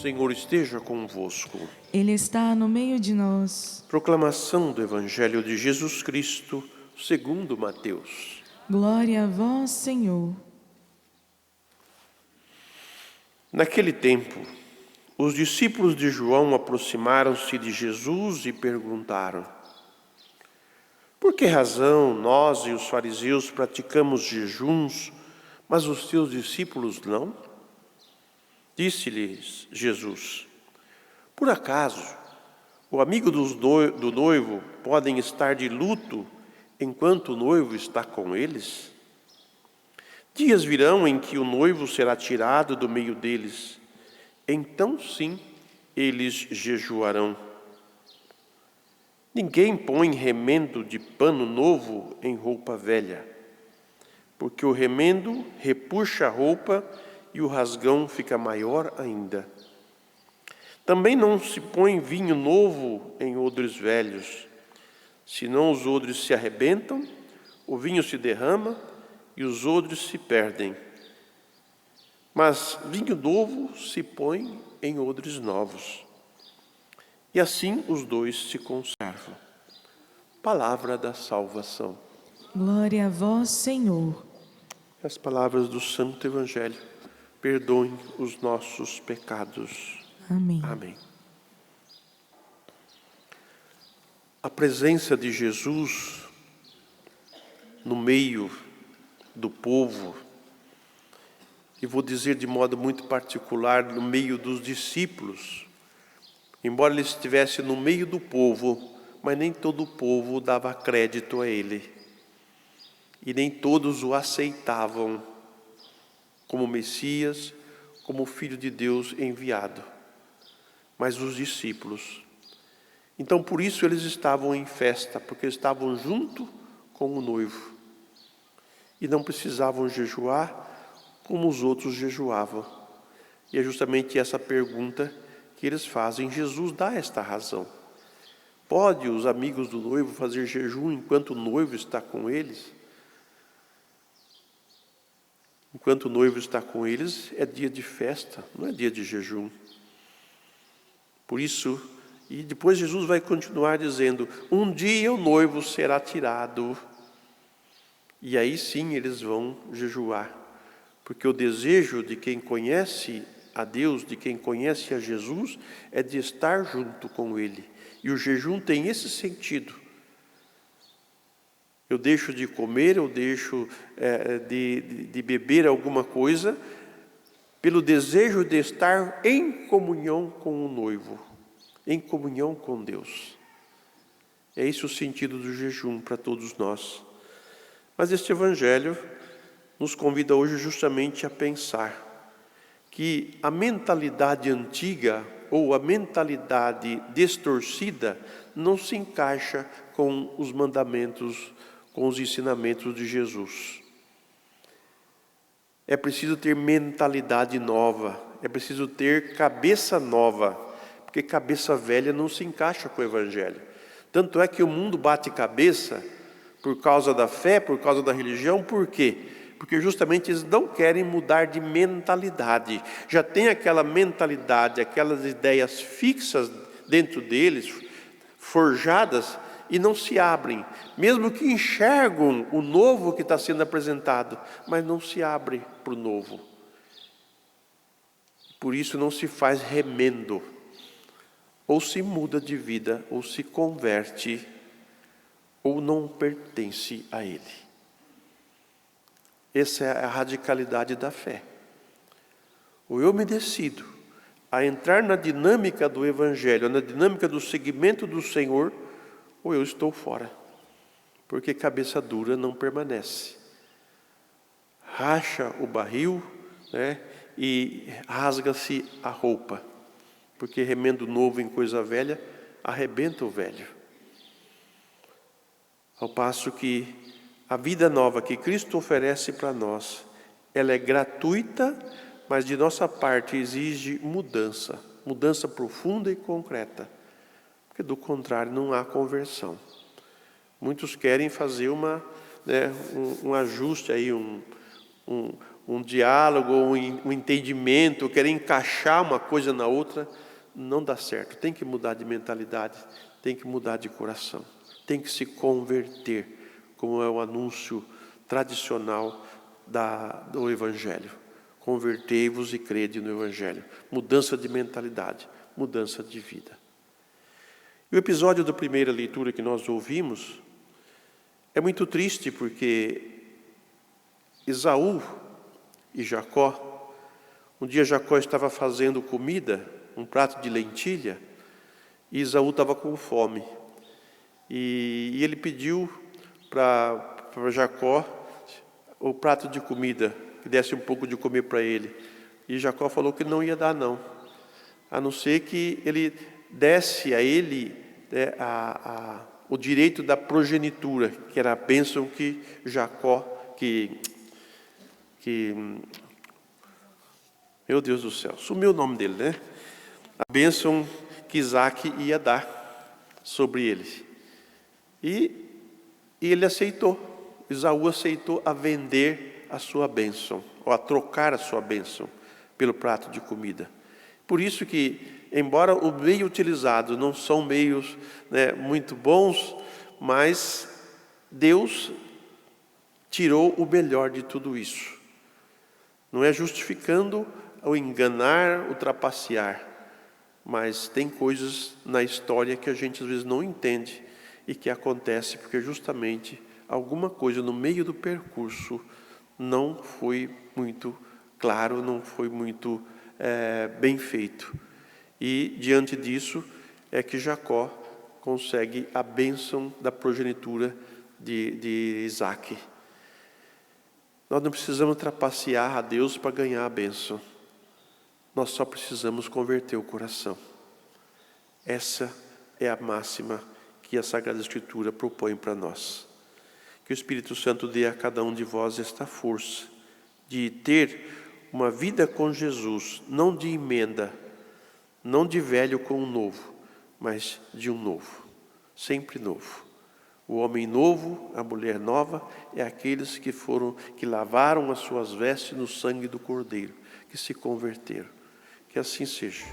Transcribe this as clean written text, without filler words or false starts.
Senhor esteja convosco. Ele está no meio de nós. Proclamação do Evangelho de Jesus Cristo, segundo Mateus. Glória a vós, Senhor. Naquele tempo, os discípulos de João aproximaram-se de Jesus e perguntaram: por que razão nós e os fariseus praticamos jejuns, mas os teus discípulos não? Disse-lhes Jesus: por acaso o amigo do noivo podem estar de luto enquanto o noivo está com eles? Dias virão em que o noivo será tirado do meio deles. Então sim, eles jejuarão. Ninguém põe remendo de pano novo em roupa velha, porque o remendo repuxa a roupa e o rasgão fica maior ainda. Também não se põe vinho novo em odres velhos, senão os odres se arrebentam, o vinho se derrama e os odres se perdem. Mas vinho novo se põe em odres novos. E assim os dois se conservam. Palavra da salvação. Glória a vós, Senhor. As palavras do Santo Evangelho perdoem os nossos pecados. Amém. Amém. A presença de Jesus no meio do povo, e vou dizer de modo muito particular, no meio dos discípulos, embora ele estivesse no meio do povo, mas nem todo o povo dava crédito a ele, e nem todos o aceitavam como Messias, como Filho de Deus enviado, mas os discípulos. Então, por isso eles estavam em festa, porque estavam junto com o noivo. E não precisavam jejuar como os outros jejuavam. E é justamente essa pergunta que eles fazem. Jesus dá esta razão. Pode os amigos do noivo fazer jejum enquanto o noivo está com eles? Enquanto o noivo está com eles, é dia de festa, não é dia de jejum. Por isso, e depois Jesus vai continuar dizendo: um dia o noivo será tirado. E aí sim eles vão jejuar, porque o desejo de quem conhece a Deus, de quem conhece a Jesus, é de estar junto com Ele. E o jejum tem esse sentido. Eu deixo de comer, eu deixo de beber alguma coisa, pelo desejo de estar em comunhão com o noivo, em comunhão com Deus. É esse o sentido do jejum para todos nós. Mas este Evangelho nos convida hoje justamente a pensar que a mentalidade antiga ou a mentalidade distorcida não se encaixa com os mandamentos, com os ensinamentos de Jesus. É preciso ter mentalidade nova, é preciso ter cabeça nova, porque cabeça velha não se encaixa com o Evangelho. Tanto é que o mundo bate cabeça por causa da fé, por causa da religião. Por quê? Porque justamente eles não querem mudar de mentalidade. Já tem aquela mentalidade, aquelas ideias fixas dentro deles, forjadas, e não se abrem. Mesmo que enxergam o novo que está sendo apresentado, mas não se abre para o novo. Por isso não se faz remendo. Ou se muda de vida, ou se converte, ou não pertence a Ele. Essa é a radicalidade da fé. Ou eu me decido a entrar na dinâmica do Evangelho, na dinâmica do seguimento do Senhor, ou eu estou fora. Porque cabeça dura não permanece. Racha o barril, né, e rasga-se a roupa. Porque remendo novo em coisa velha, arrebenta o velho. Ao passo que a vida nova que Cristo oferece para nós, ela é gratuita, mas de nossa parte exige mudança, mudança profunda e concreta, porque do contrário não há conversão. Muitos querem fazer um ajuste aí, um diálogo, um entendimento, querer encaixar uma coisa na outra, não dá certo. Tem que mudar de mentalidade, tem que mudar de coração, tem que se converter, como é o anúncio tradicional do Evangelho. Convertei-vos e crede no Evangelho. Mudança de mentalidade, mudança de vida. E o episódio da primeira leitura que nós ouvimos é muito triste, porque Esaú e Jacó, um dia Jacó estava fazendo comida, um prato de lentilha, e Esaú estava com fome. E ele pediu para Jacó o prato de comida, que desse um pouco de comer para ele. E Jacó falou que não ia dar não, a não ser que ele desse a ele o direito da progenitura, que era a bênção que Jacó, meu Deus do céu, sumiu o nome dele, né? A bênção que Isaac ia dar sobre ele. E ele aceitou, Esaú aceitou a vender a sua bênção, ou a trocar a sua bênção pelo prato de comida. Por isso que, embora o meio utilizado não são meios, né, muito bons, mas Deus tirou o melhor de tudo isso. Não é justificando o enganar, o trapacear, mas tem coisas na história que a gente às vezes não entende e que acontece porque justamente alguma coisa no meio do percurso não foi muito claro, não foi muito bem feito. E diante disso é que Jacó consegue a bênção da progenitura de Isaac. Nós não precisamos trapacear a Deus para ganhar a bênção. Nós só precisamos converter o coração. Essa é a máxima que a Sagrada Escritura propõe para nós. Que o Espírito Santo dê a cada um de vós esta força de ter uma vida com Jesus, não de emenda, não de velho com um novo, mas de um novo, sempre novo. O homem novo, a mulher nova, é aqueles que lavaram as suas vestes no sangue do Cordeiro, que se converteram. Que assim seja.